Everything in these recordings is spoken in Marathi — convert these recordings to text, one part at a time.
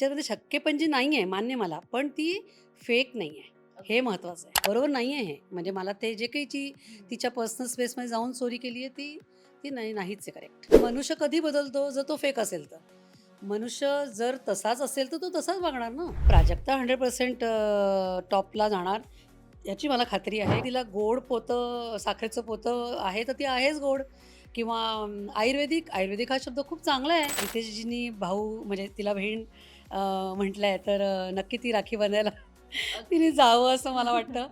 तिच्यामध्ये शक्यपणजी नाही आहे, मान्य मला. पण ती फेक नाही आहे. हे महत्त्वाचं आहे. बरोबर नाही आहे हे. म्हणजे मला ते जे काही तिच्या पर्सनल स्पेसमध्ये जाऊन चोरी केली आहे ती ती नाहीच आहे करेक्ट. मनुष्य कधी बदलतो? जर तो फेक असेल तर. मनुष्य जर तसाच असेल तर तो तसाच वागणार ना. प्राजक्ता 100% टॉपला जाणार याची मला खात्री आहे. तिला गोड पोतं, साखरेचं पोतं आहे तर ती आहेच गोड. किंवा आयुर्वेदिक हा शब्द खूप चांगला आहे. हितेशजींनी भाऊ म्हणजे तिला बहीण म्हटलंय तर नक्की ती राखी बांधायला तिने जावं असं मला वाटतं.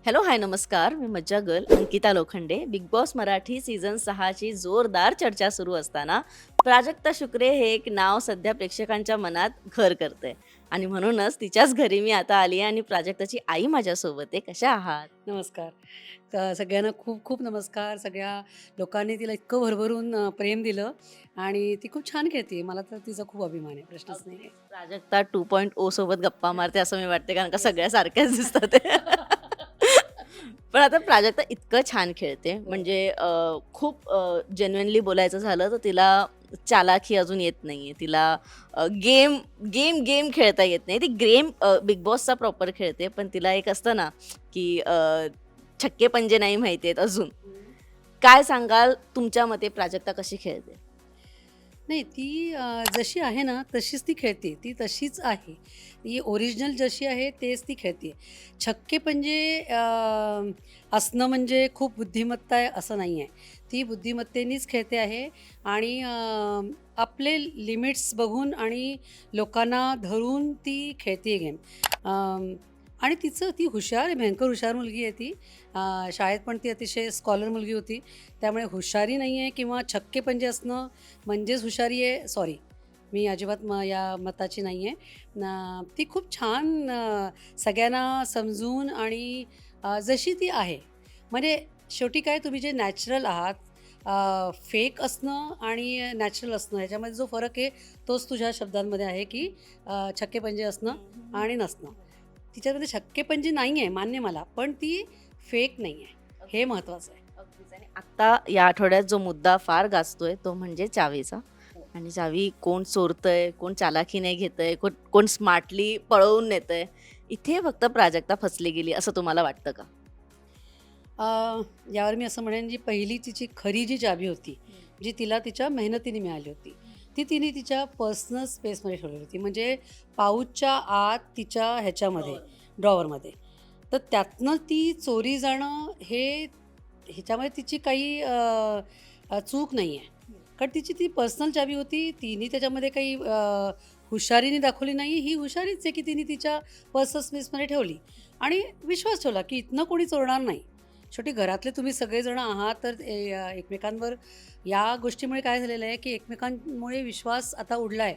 हॅलो, हाय, नमस्कार. मी मज्जा girl Ankita Lokhande. Big boss Marathi season 6 ची जोरदार चर्चा सुरू असताना प्राजक्ता शुक्रे हे एक नाव सध्या प्रेक्षकांच्या मनात घर करतंय आणि म्हणूनच तिच्याच घरी मी आता आली आहे आणि प्राजक्ताची आई माझ्यासोबत आहे. कशा आहात? नमस्कार. सगळ्यांना खूप खूप नमस्कार. सगळ्या लोकांनी तिला इतकं भरभरून प्रेम दिलं आणि ती खूप छान खेळते. मला तर तिचा खूप अभिमान आहे, प्रश्नच नाही आहे. प्राजक्ता 2.0 सोबत गप्पा मारते असं मी वाटते, कारण का येस, सगळ्या येस. सारख्याच दिसतात आहे. पण आता प्राजक्ता इतकं छान खेळते, हो. म्हणजे खूप जेन्युइनली बोलायचं झालं तर तिला चालाखी अजून येत नाहीये. तिला गेम गेम गेम खेळता येत नाही. ती गेम बिग बॉसचा प्रॉपर खेळते, पण तिला एक असतं ना, की छक्के पंजे नाही माहिती आहेत अजून. काय सांगाल, तुमच्या मते प्राजक्ता कशी खेळते? नाही ती जशी आहे ना तशीच ती खेळते. ती तशीच आहे. ती ओरिजिनल जशी आहे तेच ती खेळते. छक्के पंजे असणं म्हणजे खूप बुद्धिमत्ता आहे असं नाही आहे. ती बुद्धिमत्तेनीच खेळते आहे आणि आपले लिमिट्स बघून आणि लोकांना धरून ती खेळते गेम. आणि ती हुशार आहे, भयंकर हुशार मुलगी आहे ती. शाळेत पण ती अतिशय स्कॉलर मुलगी होती. त्यामुळे हुशारी नाही आहे किंवा छक्के पंजे असणं म्हणजेच हुशारी आहे, सॉरी. मी अजिबात या मताची नाही आहे. ती खूप छान सगळ्यांना समजून आणि जशी ती आहे. म्हणजे शेवटी काय तुम्ही जे नॅचरल आहात, फेक असणं आणि नॅचरल असणं ह्याच्यामध्ये जो फरक आहे तोच तुझ्या शब्दांमध्ये आहे, की छक्के-पंजे असणं आणि नसणं. तिच्यामध्ये छक्के-पंजे नाही आहे, मान्य मला. पण ती फेक नाही आहे. हे महत्त्वाचं आहे. अगदीच. आणि आत्ता या आठवड्यात जो मुद्दा फार गाजतोय तो म्हणजे चावीचा. हो. आणि चावी कोण चोरतंय, कोण चालाखीने घेतंय, कोण कोण स्मार्टली पळवून नेतंय. इथे फक्त प्राजक्ता फसली गेली असं तुम्हाला वाटतं का? यावर मी असं म्हणेन जी पहिली तिची खरी जी चावी होती, जी तिला तिच्या मेहनतीने मिळाली होती, ती तिने तिच्या पर्सनल स्पेसमध्ये ठेवलेली होती. म्हणजे पाऊचच्या आत तिच्या ह्याच्यामध्ये ड्रॉवरमध्ये. तर त्यातनं ती चोरी जाणं ह्याच्यामध्ये तिची काही चूक नाही आहे. कारण तिची ती पर्सनल चावी होती. तिने त्याच्यामध्ये काही हुशारीने दाखवली नाही. ही हुशारीच आहे की तिने तिच्या पर्सनल स्पेसमध्ये ठेवली आणि विश्वास ठेवला की इथनं कोणी चोरणार नाही. शेवटी घरातले तुम्ही सगळेजण आहात तर एकमेकांवर या गोष्टीमुळे काय झालेलं आहे की एकमेकांमुळे विश्वास आता उडला आहे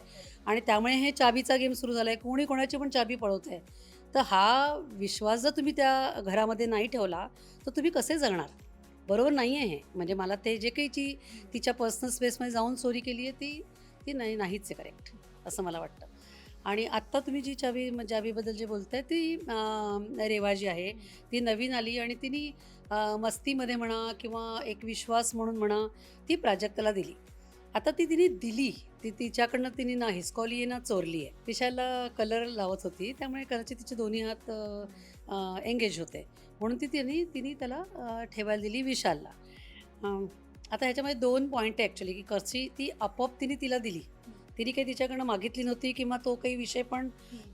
आणि त्यामुळे हे चाबीचा गेम सुरू झाला आहे. कोणी कोणाची पण चाबी पळवत आहे. तर हा विश्वास जर तुम्ही त्या घरामध्ये नाही ठेवला तर तुम्ही कसे जगणार? बरोबर नाही आहे हे. म्हणजे मला ते जे काही तिच्या पर्सनल स्पेसमध्ये जाऊन चोरी केली आहे ती ती नाहीच आहे करेक्ट असं मला वाटतं. आणि आत्ता तुम्ही जी चावीबद्दल जे बोलताय ती रेवा जी आहे ती नवीन आली आणि तिने मस्तीमध्ये म्हणा किंवा एक विश्वास म्हणून म्हणा ती प्राजक्ताला दिली. आता ती तिने दिली. ती तिच्याकडनं तिने ना हिसकावली आहे ना चोरली आहे. तिच्याला कलर लावत होती त्यामुळे कदाचित तिचे दोन्ही हात एंगेज होते. म्हणून तिने त्याला ठेवायला दिली विशालला. आता ह्याच्यामध्ये 2 पॉइंट आहे ॲक्च्युली की कशी ती आपोआप तिला दिली. तिने काही तिच्याकडनं मागितली नव्हती किंवा तो काही विषय पण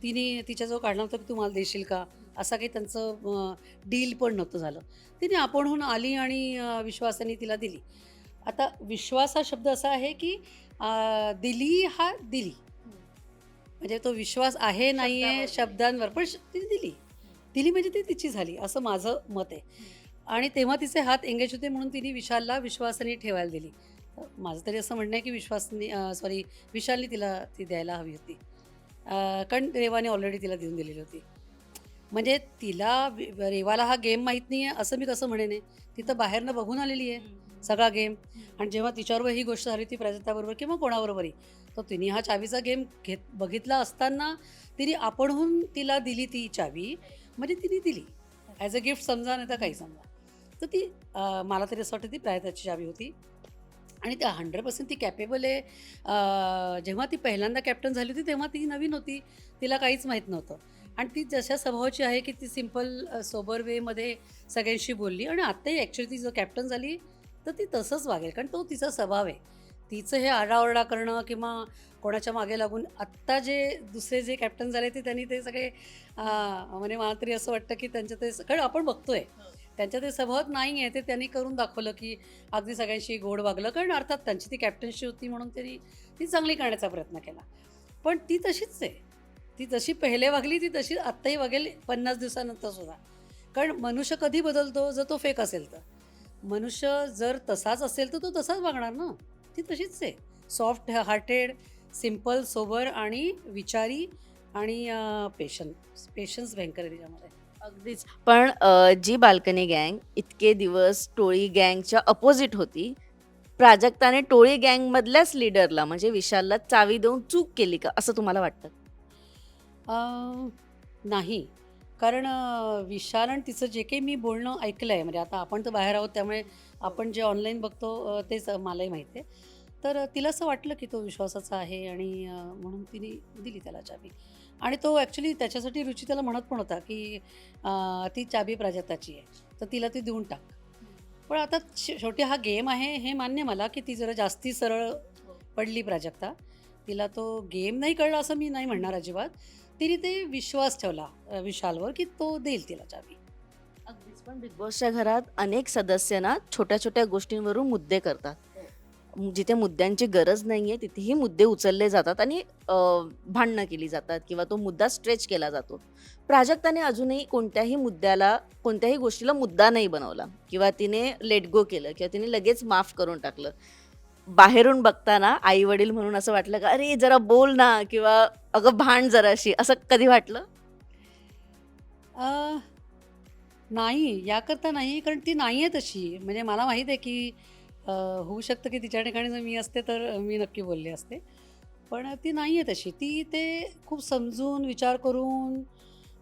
तिने तिच्याजवळ काढला नव्हता की तू मला देशील का? असा काही त्यांचं डील पण नव्हतं झालं. तिने आपणहून आली आणि विश्वासाने तिला दिली. आता विश्वास हा शब्द असा आहे की दिली. म्हणजे तो विश्वास आहे, नाही आहे शब्दांवर पण तिने दिली. दिली म्हणजे ती तिची झाली असं माझं मत आहे. आणि तेव्हा तिचे हात एंगेज होते म्हणून तिने विशालला विश्वासाने ठेवायला दिली. माझं तरी असं म्हणणं आहे की विशालने तिला ती द्यायला हवी होती. कारण रेवाने ऑलरेडी तिला देऊन दिलेली होती. म्हणजे तिला रेवाला हा गेम माहीत नाही आहे असं मी कसं म्हणेन आहे. ती तर बाहेरनं बघून आलेली आहे सगळा गेम आणि जेव्हा तिच्याबरोबर ही गोष्ट झाली होती प्राजक्ताबरोबर किंवा कोणाबरोबरही, तर तिने हा चावीचा गेम बघितला असताना तिने आपणहून तिला दिली ती चावी. म्हणजे तिने दिली. ॲज अ गिफ्ट समजा नाही तर काही समजा. तर ती मला तरी असं वाटतं ती प्राजक्ताची चावी होती आणि त्या 100% ती कॅपेबल आहे. जेव्हा ती पहिल्यांदा कॅप्टन झाली होती तेव्हा ती नवीन होती, तिला काहीच माहीत नव्हतं. आणि ती जशा स्वभावाची आहे की ती सिम्पल सोबर वेमध्ये सगळ्यांशी बोलली. आणि आत्ताही ॲक्च्युली ती जर कॅप्टन झाली तर ती तसंच वागेल, कारण तो तिचा स्वभाव आहे. तिचं हे आरडाओरडा करणं किंवा कोणाच्या मागे लागून आत्ता जे दुसरे जे कॅप्टन झाले ते त्यांनी ते सगळे म्हणजे मला तरी असं वाटतं की त्यांचं ते कारण आपण बघतोय त्यांच्या ते स्वभावात नाही आहे ते त्यांनी करून दाखवलं की अगदी सगळ्यांशी गोड वागलं. कारण अर्थात त्यांची ती कॅप्टन्सी होती म्हणून त्यांनी ती चांगली करण्याचा प्रयत्न केला. पण ती तशीच आहे. ती जशी पहिले वागली ती तशी आत्ताही वागेल 50 दिवसानंतर सुद्धा. कारण मनुष्य कधी बदलतो जर तो फेक असेल तर. मनुष्य जर तसाच असेल तर तो तसाच वागणार ना. ती तशीच आहे. सॉफ्ट हार्टेड, सिम्पल, सोबर आणि विचारी आणि पेशन्स भयंकर आहे तिच्यामध्ये. अगदीच. पण जी बाल्कनी गँग इतके दिवस टोळी गँगच्या अपोजिट होती, प्राजक्ताने टोळी गँगमधल्याच लीडरला म्हणजे विशालला चावी देऊन चूक केली का, असं तुम्हाला वाटतं? अ, नाही. कारण विशाल आणि तिचं जे काही मी बोलणं ऐकलं आहे, म्हणजे आता आपण तर बाहेर आहोत त्यामुळे आपण जे ऑनलाईन बघतो तेच मलाही माहिती आहे. तर तिला असं वाटलं की तो विश्वासाचा आहे आणि म्हणून तिने दिली त्याला चाबी. आणि तो ॲक्च्युली त्याच्यासाठी रुची त्याला म्हणत पण होता की ती चाबी प्राजक्ताची आहे, तर तिला ती देऊन टाक. पण आता शेवटी हा गेम आहे हे मान्य मला की ती जरा जास्ती सरळ पडली प्राजक्ता. तिला तो गेम नाही कळला असं मी नाही म्हणणार अजिबात. तिने ते विश्वास ठेवला विशालवर की तो देईल तिला चावी. अगदीच. पण बिग बॉसच्या घरात अनेक सदस्य ना छोट्या छोट्या गोष्टींवरून मुद्दे करतात. जिथे मुद्द्यांची गरज नाहीये तिथेही मुद्दे उचलले जातात आणि भांडणं केली जातात किंवा तो मुद्दा स्ट्रेच केला जातो. प्राजक्ताने अजूनही कोणत्याही मुद्द्याला, कोणत्याही गोष्टीला मुद्दा नाही बनवला किंवा तिने लेट गो केलं किंवा तिने लगेच माफ करून टाकलं. बाहेरून बघताना आई वडील म्हणून असं वाटलं का, अरे जरा बोल ना, किंवा अगं भांड जराशी, असं कधी वाटलं? अ, नाही, याकरता नाही, कारण ती नाही आहे तशी. म्हणजे मला माहीत आहे की होऊ शकतं की तिच्या ठिकाणी जर मी असते तर मी नक्की बोलले असते. पण ती नाही आहे तशी. ती ते खूप समजून, विचार करून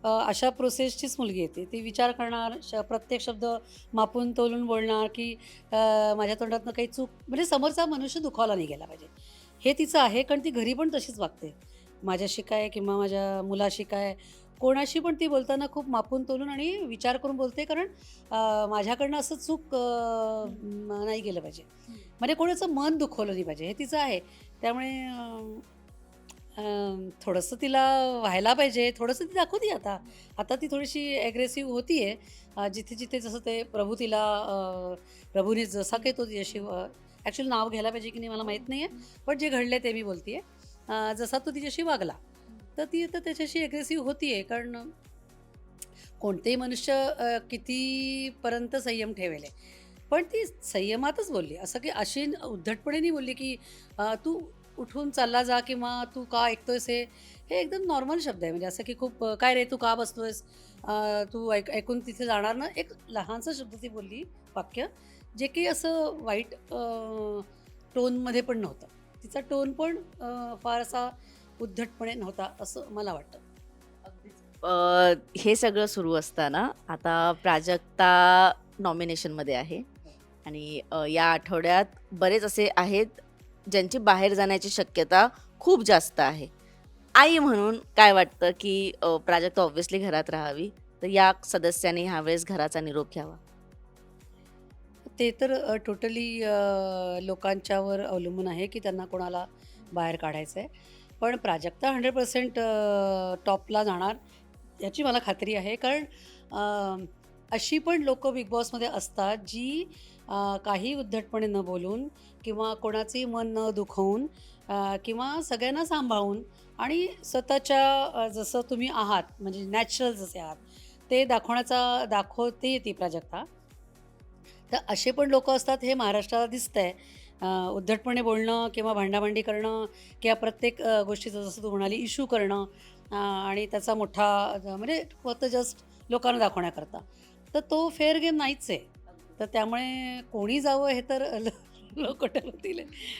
अशा प्रोसेसचीच मुलगी आहे ती. ती विचार करणार, प्रत्येक शब्द मापून तोलून बोलणार की माझ्या तोंडातनं काही चूक म्हणजे समोरचा मनुष्य दुखावला नाही गेला पाहिजे. हे तिचं आहे, कारण ती घरी पण तशीच वागते. माझ्याशी काय किंवा माझ्या मुलाशी काय, कोणाशी पण ती बोलताना खूप मापून तोलून आणि विचार करून बोलते. कारण माझ्याकडनं असं चूक नाही गेलं पाहिजे. म्हणजे कोणाचं मन दुखवलं नाही पाहिजे, हे तिचं आहे. त्यामुळे थोडंसं तिला व्हायला पाहिजे, थोडंसं ती दाखवते आता. आता ती थोडीशी ॲग्रेसिव्ह होती आहे. जिथे-जिथे जसं ते प्रभूने जसा काही तो तिच्याशी ॲक्चुअली नाव घ्यायला पाहिजे की नाही मला माहीत नाही आहे. पण जे घडले ते मी बोलते आहे. जसा तो तिच्याशी वागला, तर ती आता त्याच्याशी ॲग्रेसिव्ह होती आहे. कारण कोणतेही मनुष्य कितीपर्यंत संयम ठेवेल आहे. पण ती संयमातच बोलली. असं की अशी उद्धटपणे नाही बोलली की तू उठून चालला जा किंवा तू का ऐकतोयस हे. हे एकदम नॉर्मल शब्द आहे. म्हणजे असं की खूप काय रे तू का बसतोयस? तू ऐकून तिथे जाणार ना? एक लहानसा शब्द ती बोलली, वाक्य, जे काही असं वाईट टोनमध्ये पण नव्हतं. तिचा टोन पण फार उद्धटपणे नव्हता असं मला वाटतं. हे सगळं सुरू असताना आता प्राजक्ता नॉमिनेशनमध्ये आहे आणि या आठवड्यात बरेच असे आहेत ज्यांची बाहेर जाण्याची शक्यता खूप जास्त आहे. आई म्हणून काय वाटतं की प्राजक्ता ऑब्व्हियसली घरात राहावी, तर या सदस्याने ह्यावेळेस घराचा निरोप घ्यावा? ते तर टोटली लोकांच्यावर अवलंबून आहे की त्यांना कोणाला बाहेर काढायचं आहे. पण प्राजक्ता 100% टॉपला जाणार याची मला खात्री आहे. कारण अशी पण लोकं बिग बॉसमध्ये असतात जी काही उद्धटपणे न बोलून किंवा कोणाचंही मन न दुखवून किंवा सगळ्यांना सांभाळून आणि स्वतःच्या जसं तुम्ही आहात म्हणजे नॅचरल जसे आहात ते दाखवते ती प्राजक्ता. तर असे पण लोकं असतात हे महाराष्ट्राला दिसतंय. उद्धटपणे बोलणं किंवा भांडाभांडी करणं किंवा प्रत्येक गोष्टीचा जसं तू म्हणाली इश्यू करणं आणि त्याचा मोठा म्हणजे फक्त जस्ट लोकांना दाखवण्याकरता. तर तो फेअर गेम नाहीच आहे. तर त्यामुळे कोणी जावं हे तर लोकं ठरवतील.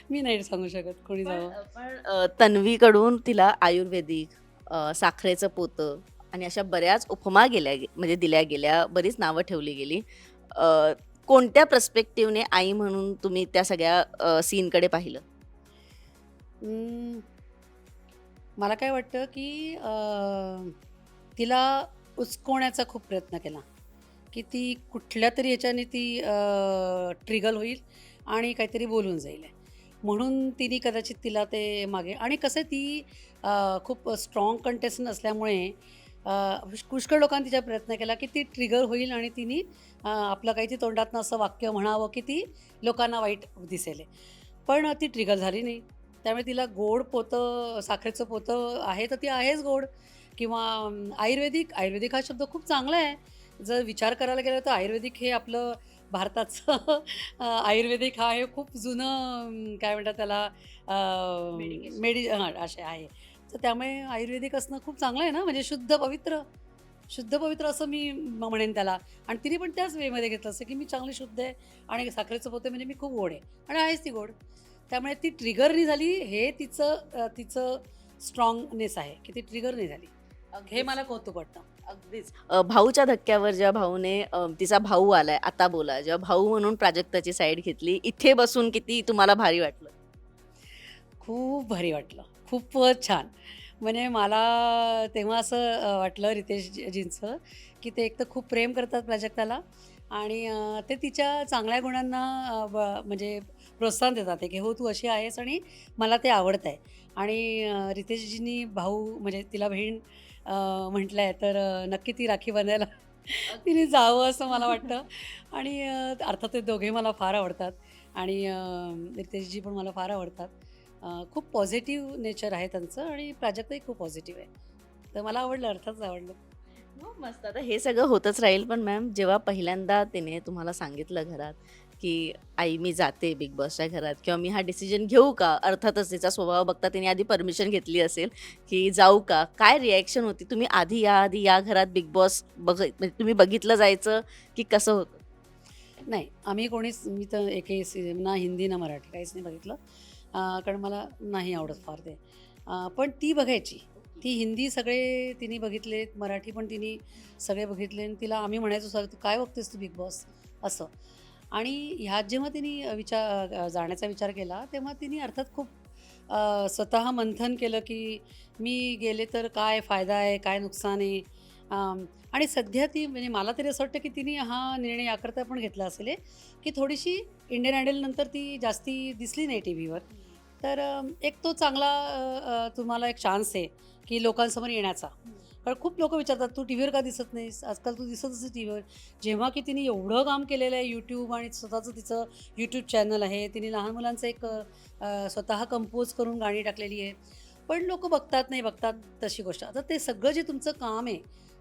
मी नाही सांगू शकत कोणी पण जावं. तन्वीकडून तिला आयुर्वेदिक, साखरेचं पोतं आणि अशा बऱ्याच उपमा म्हणजे दिल्या गेल्या, बरीच नावं ठेवली गेली. अ, कोणत्या पर्स्पेक्टिव्हने आई म्हणून तुम्ही त्या सगळ्या सीनकडे पाहिलं? अं, मला काय वाटतं की तिला उचकवण्याचा खूप प्रयत्न केला की ती कुठल्या तरी ह्याच्याने ती ट्रिगर होईल आणि काहीतरी बोलून जाईल. म्हणून तिने कदाचित तिला ते मागे आणि कसं आहे ती खूप स्ट्रॉंग कंटेस्टंट असल्यामुळे पुष्कळ लोकांनी तिचा प्रयत्न केला की ती ट्रिगर होईल आणि तिने आपलं काही ती तोंडातनं असं वाक्य म्हणावं की ती लोकांना वाईट दिसेल. पण ती ट्रिगर झाली नाही. त्यामुळे तिला गोड पोतं, साखरेचं पोतं आहे तर ती आहेच गोड. किंवा आयुर्वेदिक आयुर्वेदिक हा शब्द खूप चांगला आहे. जर विचार करायला गेलं तर आयुर्वेदिक हे आपलं भारताचं आयुर्वेदिक हा हे खूप जुनं काय म्हणतात त्याला Medication. हां, असे आहे. तर त्यामुळे आयुर्वेदिक असणं खूप चांगलं आहे ना, म्हणजे शुद्ध पवित्र. शुद्ध पवित्र असं मी म्हणेन त्याला. आणि तिने पण त्याच वेमध्ये घेतलं असं की मी चांगली शुद्ध आहे आणि साखरेचं पोते म्हणजे मी खूप गोड आहे आणि आहेच ती गोड. त्यामुळे ती ट्रिगर नाही झाली हे तिचं स्ट्रॉंगनेस आहे की ती ट्रिगर नाही झाली. हे अगदीच. मला कौतुक वाटतं. अगदीच. भाऊच्या धक्क्यावर जेव्हा भाऊने तिचा भाऊ आलाय, आता बोला. जेव्हा भाऊ म्हणून प्राजक्ताची साईड घेतली, इथे बसून किती तुम्हाला भारी वाटलं? खूप भारी वाटलं. खूपच छान. म्हणजे मला तेव्हा असं वाटलं रितेशजींचं, की ते एक तर खूप प्रेम करतात प्राजक्ताला आणि ते तिच्या चांगल्या गुणांना म्हणजे प्रोत्साहन देतात आहे, की "हो, तू अशी आहेस आणि मला ते आवडतंय." आणि रितेशजींनी भाऊ म्हणजे तिला बहीण म्हटलं आहे, तर नक्की ती राखी बांधायला तिने जावं असं मला वाटतं. आणि अर्थात ते दोघे मला फार आवडतात आणि रितेशजी पण मला फार आवडतात. खूप पॉझिटिव्ह नेचर आहे त्यांचं आणि प्राजक्ताही खूप पॉझिटिव्ह आहे. तर मला आवडलं, अर्थातच आवडलं. हो, मस्त. आता हे सगळं होतच राहील. पण मॅम जेव्हा पहिल्यांदा तिने तुम्हाला सांगितलं घरात, की "आई मी जाते बिग बॉसच्या घरात" किंवा "मी हा डिसिजन घेऊ का?" अर्थातच तिचा स्वभाव बघता तिने आधी परमिशन घेतली असेल, की जाऊ का? काय रिएक्शन होती? तुम्ही आधी या घरात बिग बॉस म्हणजे तुम्ही बघितलं जायचं, की कसं होतं? नाही, आम्ही कोणीच मी तर एकही ना हिंदी ना मराठी काहीच नाही बघितलं. कारण मला नाही आवडत फार ते. पण ती बघायची. ती हिंदी सगळे तिने बघितलेत, मराठी पण तिने सगळे बघितले आणि तिला आम्ही म्हणायचो, "सर तू काय बघतेस तू बिग बॉस?" असं. आणि ह्यात जेव्हा तिने जाण्याचा विचार केला, तेव्हा तिने अर्थात खूप स्वतः मंथन केलं, की मी गेले तर काय फायदा आहे, काय नुकसान आहे. आणि सध्या ती म्हणजे मला तरी असं वाटतं, की तिने हा निर्णय याकरता पण घेतला असेल की थोडीशी इंडियन आयडलनंतर ती जास्ती दिसली नाही टीव्हीवर. तर एक तो चांगला तुम्हाला एक चान्स आहे, की लोकांसमोर येण्याचा. कारण खूप लोकं विचारतात, "तू टीव्हीवर का दिसत नाहीस? आजकाल तू दिसतच नाही टीव्हीवर." जेव्हा की तिने एवढं काम केलेलं आहे YouTube आणि स्वतःचं तिचं YouTube चॅनल आहे. तिने लहान मुलांचं एक स्वतः कंपोज करून गाणी टाकलेली आहे. पण लोकं बघतात, नाही बघतात तशी गोष्ट. आता ते सगळं जे तुमचं काम आहे,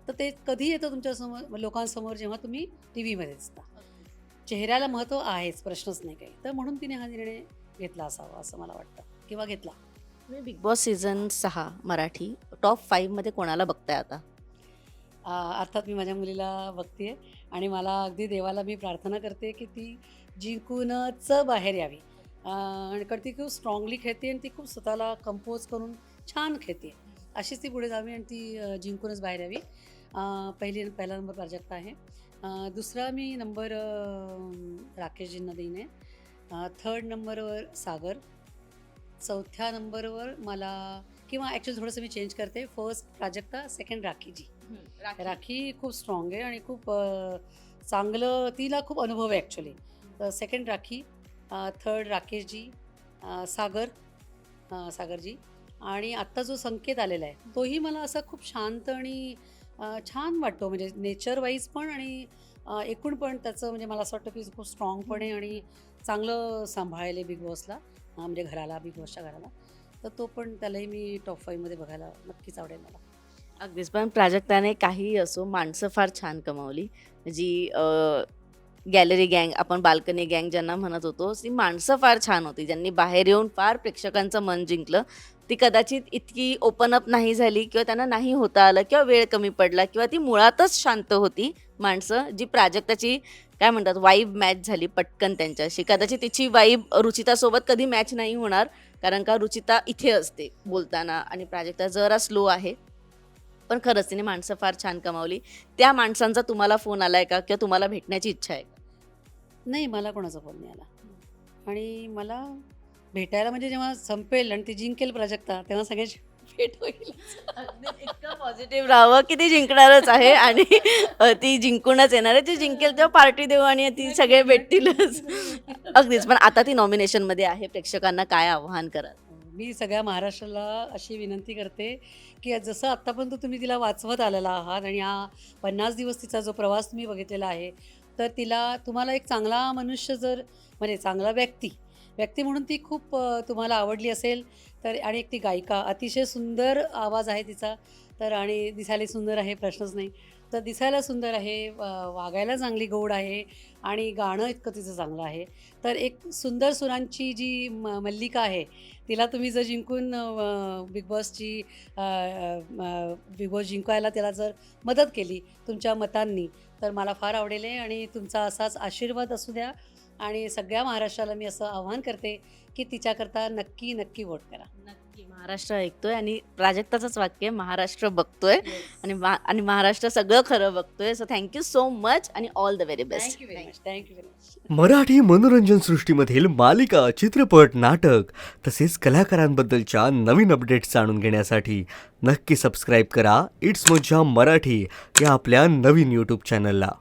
तर ते कधी येतं तुमच्यासमोर लोकांसमोर जेव्हा तुम्ही टीव्हीमध्ये दिसता. चेहऱ्याला महत्त्व आहेच, प्रश्नच नाही काही. तर म्हणून तिने हा निर्णय घेतला असावा असं मला वाटतं किंवा घेतला. तुम्ही big boss season 6 Marathi top 5 मध्ये कोणाला बघताय आता? अर्थात मी माझ्या मुलीला बघते आणि मला अगदी देवाला मी प्रार्थना करते की ती जिंकूनच बाहेर यावी. आणि कारण ती खूप स्ट्रॉंगली खेळते आणि ती खूप स्वतःला कंपोज करून छान खेळते. अशीच ती पुढे जावी आणि ती जिंकूनच बाहेर यावी. पहिला नंबर प्राजक्ता आहे. दुसरा मी नंबर राकेशजींना देईन आहे. थर्ड नंबरवर सागर. चौथ्या नंबरवर मला किंवा ॲक्च्युअली थोडंसं मी चेंज करते. First Prajakta, second Rakhi ji. राखी खूप स्ट्रॉंग आहे आणि खूप चांगलं तिला खूप अनुभव आहे ॲक्च्युली. तर सेकंड राखी, थर्ड राकेशजी, सागर सागरजी आणि आत्ता जो संकेत आलेला आहे तोही मला असा खूप शांत आणि छान वाटतो म्हणजे नेचर वाईज पण आणि एकूण पण त्याचं म्हणजे मला असं वाटतं की खूप स्ट्रॉंग पण आहे आणि चांगलं सांभाळायला बिग बॉसला म्हणजे घराला बिग बॉसच्या घराला. तर तो पण त्यालाही मी टॉप 5 मध्ये बघायला नक्कीच आवडेल मला. अगदीच. पण प्राजक्ताने काहीही असो, माणसं फार छान कमावली. जी गॅलरी गँग, आपण बाल्कनी गँग ज्यांना म्हणत होतो, ती माणसं फार छान होती. ज्यांनी बाहेर येऊन फार प्रेक्षकांचं मन जिंकलं. ती कदाचित इतकी ओपन अप नाही झाली किंवा त्यांना नाही होता आलं किंवा वेळ कमी पडला किंवा ती मुळातच शांत होती माणसं, जी प्राजक्ताची काय म्हणतात वाइब मॅच झाली पटकन त्यांच्याशी. कदाचित तिची वाइब रुचितासोबत कधी मॅच नाही होणार, कारण का रुचिता इथे असते बोलताना आणि प्राजक्ता जरा स्लो आहे. पण खरंच तिने माणसं फार छान कमावली. त्या माणसांचा तुम्हाला फोन आलाय का? किंवा तुम्हाला भेटण्याची इच्छा आहे का? नाही, मला कोणाचा फोन नाही आला. आणि मला भेटायला म्हणजे जेव्हा संपेल आणि ती जिंकेल प्राजक्ता तेव्हा सगळ्याची भेट होईल. इतकं पॉझिटिव्ह राहावं की ती जिंकणारच आहे आणि ती जिंकूनच येणार आहे. ती जिंकेल तेव्हा पार्टी देऊ आणि ती सगळे भेटतीलच. अगदीच. पण आता ती नॉमिनेशनमध्ये आहे. प्रेक्षकांना काय आव्हान कराल? मी सगळ्या महाराष्ट्राला अशी विनंती करते की जसं आत्तापर्यंत तुम्ही तिला वाचवत आलेला आहात आणि हा 50 दिवस तिचा जो प्रवास तुम्ही बघितलेला आहे, तर तुम्हाला एक चांगला मनुष्य जर म्हणजे चांगला व्यक्ती म्हणून ती खूप तुम्हाला आवडली असेल तर, आणि एक ती गायिका अतिशय सुंदर आवाज आहे तिचा, तर आणि दिसायला सुंदर आहे प्रश्नच नाही. तर दिसायला सुंदर आहे, वागायला चांगली गोड आहे आणि गाणं इतकं तिचं चांगलं आहे. तर एक सुंदर सुरांची जी मल्लिका आहे, तिला तुम्ही जर जिंकून बिग बॉस जिंकायला त्याला जर मदत केली तुमच्या मतांनी, तर मला फार आवडेल आहे. आणि तुमचा असाच आशीर्वाद असू द्या. आणि सगळ्या महाराष्ट्राला मी असं आवाहन करते की तिच्याकरता नक्की नक्की वोट करा. नक्की. महाराष्ट्र ऐकतोय आणि प्राजक्ताचंच वाक्य आहे, महाराष्ट्र बघतोय आणि महाराष्ट्र सगळं खरं बघतोय. सो थँक्यू सो मच आणि all the very best. Thank you very much. Thank you very much. Marathi मनोरंजन सृष्टीमधील मालिका, चित्रपट, नाटक तसेच कलाकारांबद्दलच्या नवीन अपडेट्स जाणून घेण्यासाठी नक्की सबस्क्राईब करा इट्स मज्जा मराठी या आपल्या नवीन यूट्यूब चॅनलला.